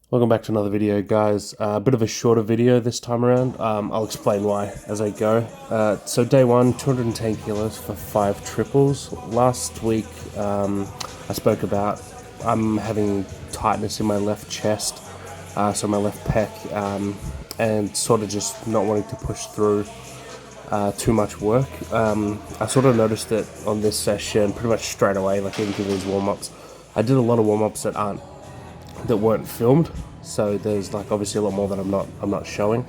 Welcome back to another video, guys. A bit of a shorter video this time around. I'll explain why as I go. So day one, 210 kilos for 5 triples. Last week, I spoke about I'm having tightness in my left chest, so my left pec, and sort of just not wanting to push through too much work. I sort of noticed it on this session pretty much straight away, like into these warm-ups. I did a lot of warm-ups that weren't filmed, so there's like obviously a lot more that I'm not showing,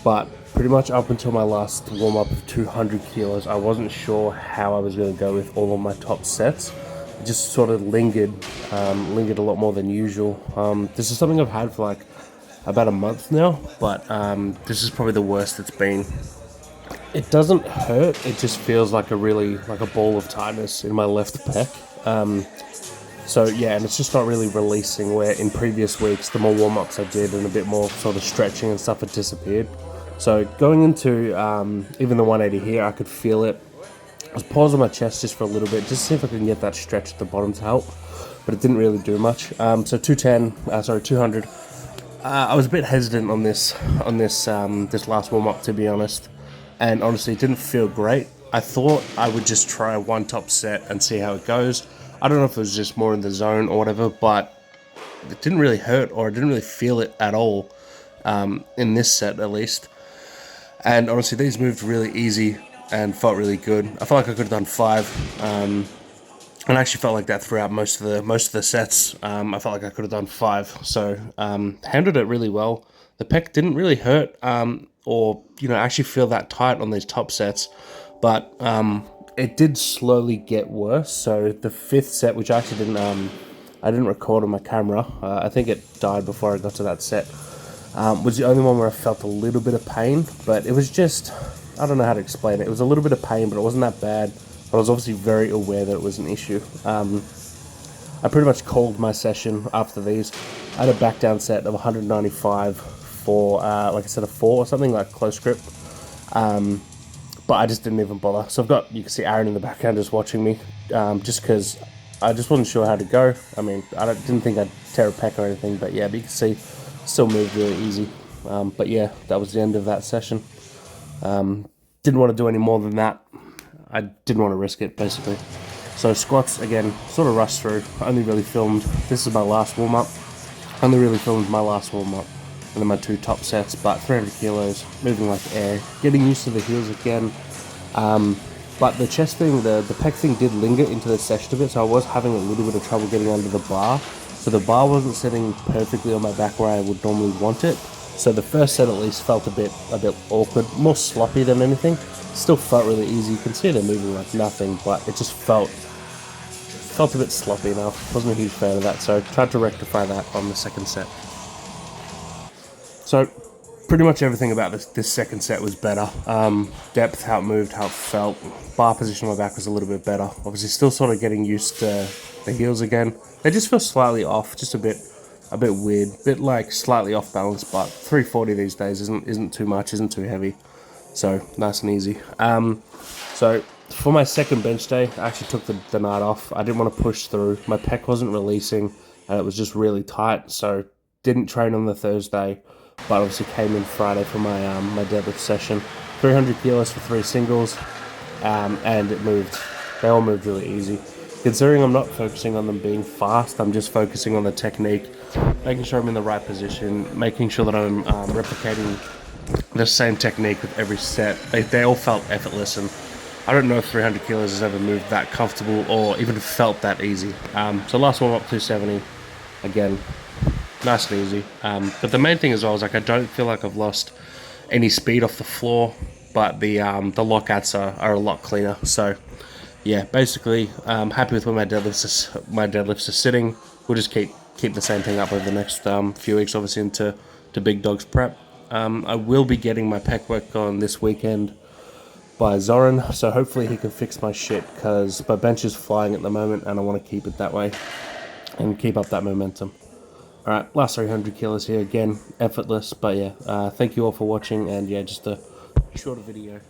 but pretty much up until my last warm-up of 200 kilos I wasn't sure how I was going to go with all of my top sets. It just sort of lingered a lot more than usual. This is something I've had for like about a month now, but this is probably the worst it's been. It doesn't hurt, it just feels like a ball of tightness in my left pec. So yeah, and it's just not really releasing, where in previous weeks, the more warm-ups I did and a bit more sort of stretching and stuff, it disappeared. So going into even the 180 here, I could feel it. I was pausing my chest just for a little bit, just to see if I could get that stretch at the bottom to help, but it didn't really do much. So 200. I was a bit hesitant on this last warm-up, to be honest, and honestly, it didn't feel great. I thought I would just try one top set and see how it goes. I don't know if it was just more in the zone or whatever, but it didn't really hurt, or I didn't really feel it at all in this set at least. And honestly, these moved really easy and felt really good. I felt like I could have done 5, and I actually felt like that throughout most of the sets. I felt like I could have done 5, so handled it really well. The pec didn't really hurt, or actually feel that tight on these top sets, but it did slowly get worse. So the 5th set, which I actually didn't record on my camera, I think it died before I got to that set, was the only one where I felt a little bit of pain, but it was just, I don't know how to explain it. It was a little bit of pain, but it wasn't that bad. But I was obviously very aware that it was an issue. I pretty much called my session after these. I had a back down set of 195 for, like I said, a 4 or something, like close grip. But I just didn't even bother. So you can see Aaron in the background just watching me, just because I just wasn't sure how to go. I mean, didn't think I'd tear a pec or anything, but yeah, but you can see, still moved really easy. But yeah, that was the end of that session. Didn't want to do any more than that. I didn't want to risk it, basically. So squats, again, sort of rushed through. I only really filmed, this is my last warm-up. Only really filmed my last warm-up and then my 2 top sets, but 300 kilos, moving like air, getting used to the heels again. But the chest thing, the pec thing did linger into the session a bit, so I was having a little bit of trouble getting under the bar. So the bar wasn't sitting perfectly on my back where I would normally want it. So the first set at least felt a bit awkward, more sloppy than anything. Still felt really easy. You can see they're moving like nothing, but it just felt a bit sloppy now. Wasn't a huge fan of that, so I tried to rectify that on the second set. So pretty much everything about this second set was better. Depth, how it moved, how it felt. Bar position on my back was a little bit better. Obviously still sort of getting used to the heels again. They just feel slightly off, just a bit weird, a bit like slightly off balance, but 340 these days isn't too much, isn't too heavy. So nice and easy. So for my second bench day, I actually took the night off. I didn't want to push through. My pec wasn't releasing, and it was just really tight, so didn't train on the Thursday, but obviously came in Friday for my my deadlift session. 300 kilos for 3 singles, and it moved. They all moved really easy. Considering I'm not focusing on them being fast, I'm just focusing on the technique, making sure I'm in the right position, making sure that I'm replicating the same technique with every set. They all felt effortless, and I don't know if 300 kilos has ever moved that comfortable or even felt that easy. So last warm up 270, again, nice and easy. But the main thing as well is, like, I don't feel like I've lost any speed off the floor, but the lockouts are a lot cleaner. So yeah, basically happy with where my deadlifts are sitting. We'll just keep the same thing up over the next few weeks, obviously into Big Dog's prep. I will be getting my pec work on this weekend by Zoran, so hopefully he can fix my shit, because my bench is flying at the moment and I want to keep it that way and keep up that momentum. Alright, last 300 kilos here, again, effortless, but yeah, thank you all for watching, and yeah, just a shorter video.